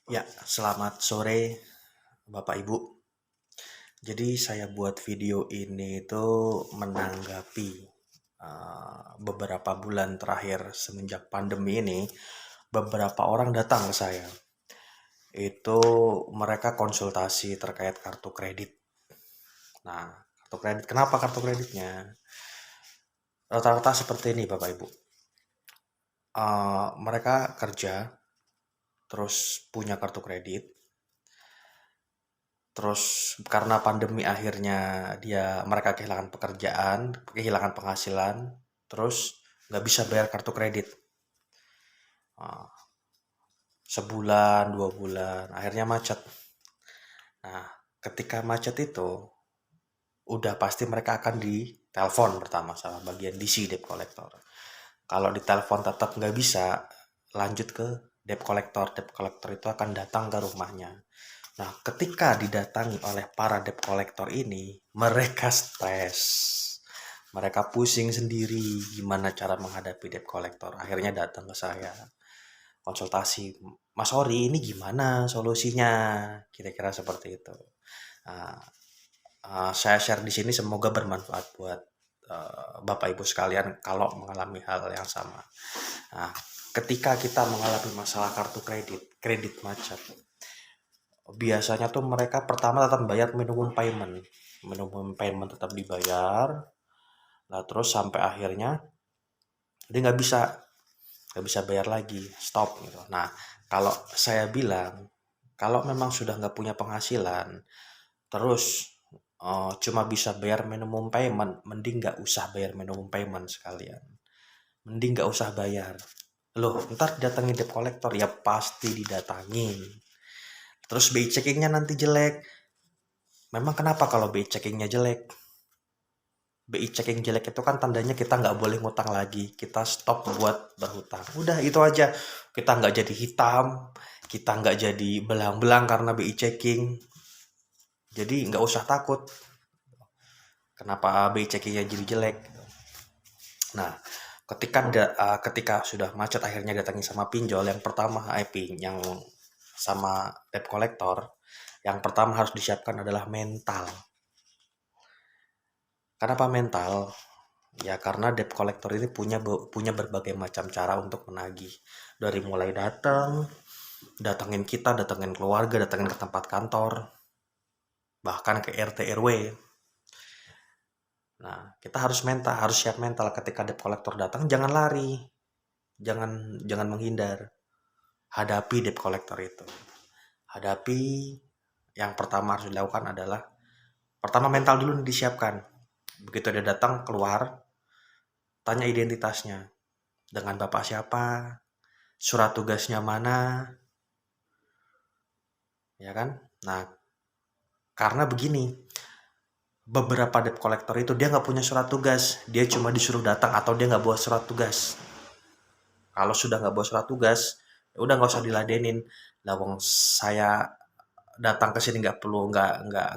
Ya, selamat sore Bapak Ibu. Jadi saya buat video ini itu menanggapi beberapa bulan terakhir semenjak pandemi ini, beberapa orang datang ke saya. Itu mereka konsultasi terkait kartu kredit. Nah, kartu kredit, kenapa kartu kreditnya? Rata-rata seperti ini Bapak Ibu. Mereka kerja, terus punya kartu kredit, terus karena pandemi akhirnya mereka kehilangan pekerjaan, kehilangan penghasilan, terus nggak bisa bayar kartu kredit. Ah, sebulan, 2 bulan, akhirnya macet. Nah, ketika macet itu, udah pasti mereka akan ditelepon pertama sama bagian DC debt collector. Kalau ditelepon tetap nggak bisa, lanjut ke debt collector. Debt collector itu akan datang ke rumahnya. Nah, ketika didatangi oleh para debt collector ini, mereka stres. Mereka pusing sendiri gimana cara menghadapi debt collector. Akhirnya datang ke saya, konsultasi. Mas Ori, ini gimana solusinya? Kira-kira seperti itu. Nah, saya share di sini semoga bermanfaat buat Bapak Ibu sekalian kalau mengalami hal yang sama. Nah, ketika kita mengalami masalah kartu kredit, kredit macet, biasanya tuh mereka pertama tetap bayar minimum payment. Minimum payment tetap dibayar. Nah, terus sampai akhirnya dia nggak bisa bayar lagi, stop gitu. Nah, kalau saya bilang, kalau memang sudah nggak punya penghasilan, terus cuma bisa bayar minimum payment, mending nggak usah bayar minimum payment sekalian. Mending nggak usah bayar. Loh, ntar didatengin debt collector, ya pasti didatangin. Terus BI checkingnya nanti jelek. Memang kenapa kalau BI checkingnya jelek? BI checking jelek itu kan tandanya kita nggak boleh ngutang lagi. Kita stop buat berhutang. Udah itu aja. Kita nggak jadi hitam. Kita nggak jadi belang-belang karena BI checking. Jadi nggak usah takut. Kenapa BI checkingnya jadi jelek? Nah, ketika sudah macet akhirnya datangi sama pinjol, yang pertama yang sama debt collector, yang pertama harus disiapkan adalah mental. Kenapa mental? Ya karena debt collector ini punya berbagai macam cara untuk menagih. Dari mulai datangin kita, datangin keluarga, datangin ke tempat kantor, bahkan ke RT RW. Nah, kita harus siap mental ketika debt collector datang, jangan lari, jangan jangan menghindar. Hadapi debt collector itu. Hadapi, yang pertama harus dilakukan adalah pertama mental dulu disiapkan. Begitu dia datang keluar, tanya identitasnya. Dengan bapak siapa, surat tugasnya mana, ya kan? Nah, karena begini, beberapa debt collector itu dia nggak punya surat tugas, dia cuma disuruh datang atau dia nggak bawa surat tugas. Kalau sudah nggak bawa surat tugas, ya udah nggak usah diladenin. Lah wong saya datang ke sini nggak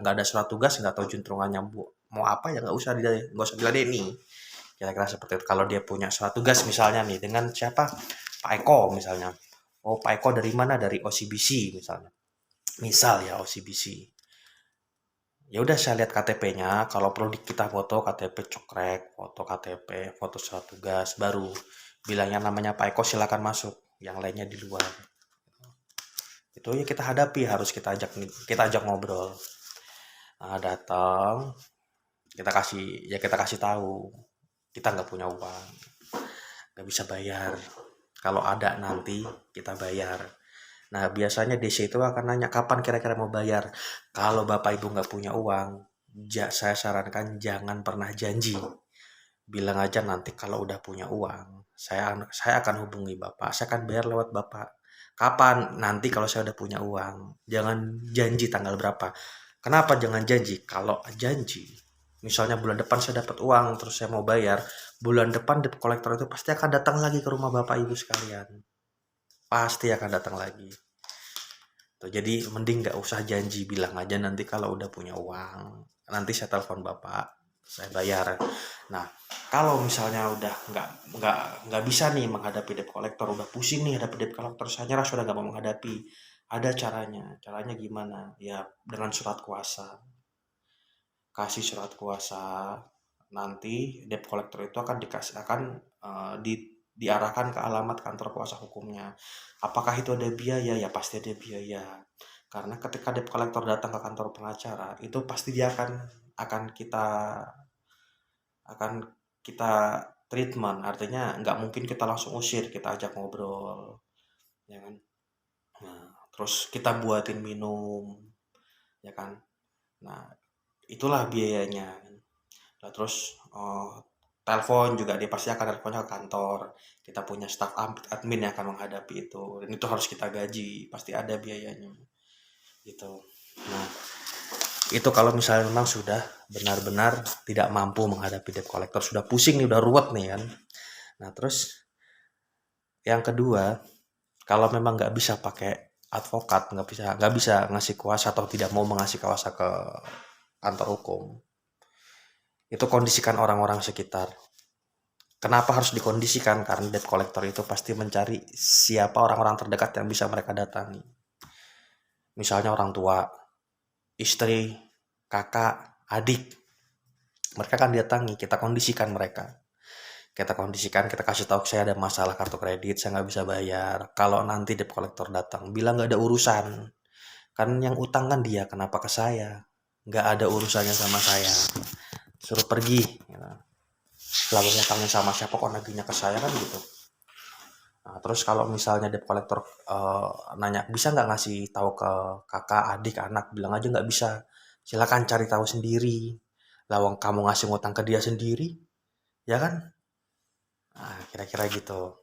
ada surat tugas, nggak tahu juntrungannya mau apa, ya nggak usah diladeni. Kira-kira seperti itu. Kalau dia punya surat tugas misalnya nih dengan siapa, Pak Eko misalnya. Oh, Pak Eko dari mana? Dari OCBC misalnya. Misal ya OCBC. Ya udah saya lihat KTP-nya, kalau perlu kita foto KTP cokrek, foto KTP, foto surat tugas, baru bilangnya namanya Pak Eko silakan masuk, yang lainnya di luar. Itu ya kita hadapi, harus kita ajak ngobrol. Nah, datang, kita kasih tahu kita nggak punya uang, nggak bisa bayar. Kalau ada nanti kita bayar. Nah, biasanya DC itu akan nanya kapan kira-kira mau bayar. Kalau Bapak Ibu nggak punya uang, saya sarankan jangan pernah janji. Bilang aja nanti kalau udah punya uang, saya akan hubungi Bapak, saya akan bayar lewat Bapak. Kapan? Nanti kalau saya udah punya uang. Jangan janji tanggal berapa. Kenapa jangan janji? Kalau janji, misalnya bulan depan saya dapat uang, terus saya mau bayar, bulan depan debt collector itu pasti akan datang lagi ke rumah Bapak Ibu sekalian. Pasti akan datang lagi. Tuh, jadi mending nggak usah janji, bilang aja nanti kalau udah punya uang, nanti saya telepon bapak, saya bayar. Nah, kalau misalnya udah nggak bisa nih menghadapi debt collector, udah pusing nih hadapi debt collector, saya nyerah sudah nggak mau menghadapi. Ada caranya. Caranya gimana? Ya dengan surat kuasa. Kasih surat kuasa, nanti debt collector itu diarahkan ke alamat kantor kuasa hukumnya. Apakah itu ada biaya? Ya pasti ada biaya. Karena ketika debt collector datang ke kantor pengacara, itu pasti dia akan kita akan kita treatment. Artinya nggak mungkin kita langsung usir, kita ajak ngobrol, ya kan? Nah, terus kita buatin minum, ya kan? Nah, itulah biayanya. Nah, terus telepon juga, dia pasti akan teleponnya ke kantor. Kita punya staff admin yang akan menghadapi itu. Dan itu harus kita gaji, pasti ada biayanya. Gitu. Nah, itu kalau misalnya memang sudah benar-benar tidak mampu menghadapi debt collector, sudah pusing nih, udah ruwet nih kan. Nah, terus yang kedua, kalau memang nggak bisa pakai advokat, nggak bisa ngasih kuasa atau tidak mau mengasih kuasa ke kantor hukum, itu kondisikan orang-orang sekitar. Kenapa harus dikondisikan? Karena debt collector itu pasti mencari siapa orang-orang terdekat yang bisa mereka datangi. Misalnya orang tua, istri, kakak, adik. Mereka akan datangi, kita kondisikan mereka. Kita kondisikan, kita kasih tahu saya ada masalah kartu kredit, saya nggak bisa bayar. Kalau nanti debt collector datang, bilang nggak ada urusan. Kan yang utang kan dia, kenapa ke saya? Nggak ada urusannya sama saya. Suruh pergi. Gitu. Lalu utangnya sama siapa kok nagihnya ke saya kan gitu. Nah, terus kalau misalnya debt collector nanya, bisa nggak ngasih tahu ke kakak, adik, anak, bilang aja nggak bisa. Silakan cari tahu sendiri. Lawang kamu ngasih ngutang ke dia sendiri, ya kan? Nah, kira-kira gitu.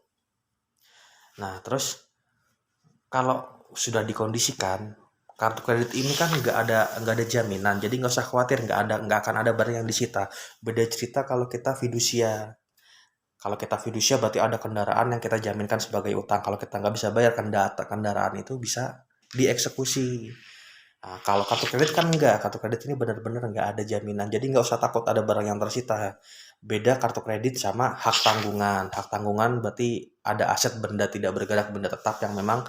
Nah, terus kalau sudah dikondisikan, kartu kredit ini kan nggak ada jaminan, jadi nggak usah khawatir, nggak akan ada barang yang disita. Beda cerita kalau kita fidusia. Kalau kita fidusia berarti ada kendaraan yang kita jaminkan sebagai utang. Kalau kita nggak bisa bayar kendaraan itu bisa dieksekusi. Nah, kalau kartu kredit kan enggak. Kartu kredit ini benar-benar nggak ada jaminan. Jadi nggak usah takut ada barang yang tersita. Beda kartu kredit sama hak tanggungan. Hak tanggungan berarti ada aset benda tidak bergerak, benda tetap yang memang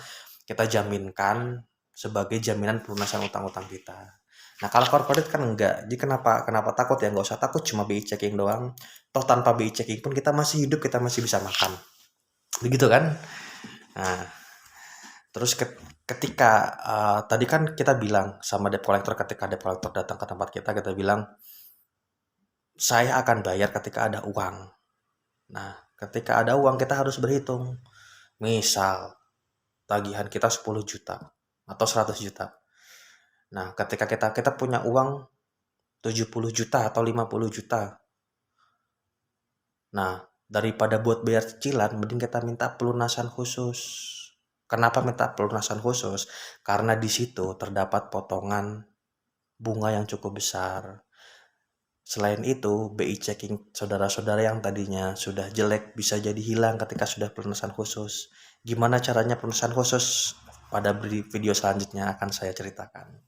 kita jaminkan sebagai jaminan pelunasan utang-utang kita. Nah, kalau corporate kan enggak. Jadi kenapa takut ya? Nggak usah takut, cuma BI checking doang. Toh tanpa BI checking pun kita masih hidup, kita masih bisa makan. Begitu kan? Nah, terus ketika tadi kan kita bilang sama debt collector, ketika debt collector datang ke tempat kita bilang, saya akan bayar ketika ada uang. Nah, ketika ada uang kita harus berhitung. Misal, tagihan kita 10 juta atau 100 juta. Nah, ketika kita punya uang 70 juta atau 50 juta. Nah, daripada buat bayar cicilan, mending kita minta pelunasan khusus. Kenapa minta pelunasan khusus? Karena di situ terdapat potongan bunga yang cukup besar. Selain itu, BI checking saudara-saudara yang tadinya sudah jelek bisa jadi hilang ketika sudah pelunasan khusus. Gimana caranya pelunasan khusus? Pada video selanjutnya akan saya ceritakan.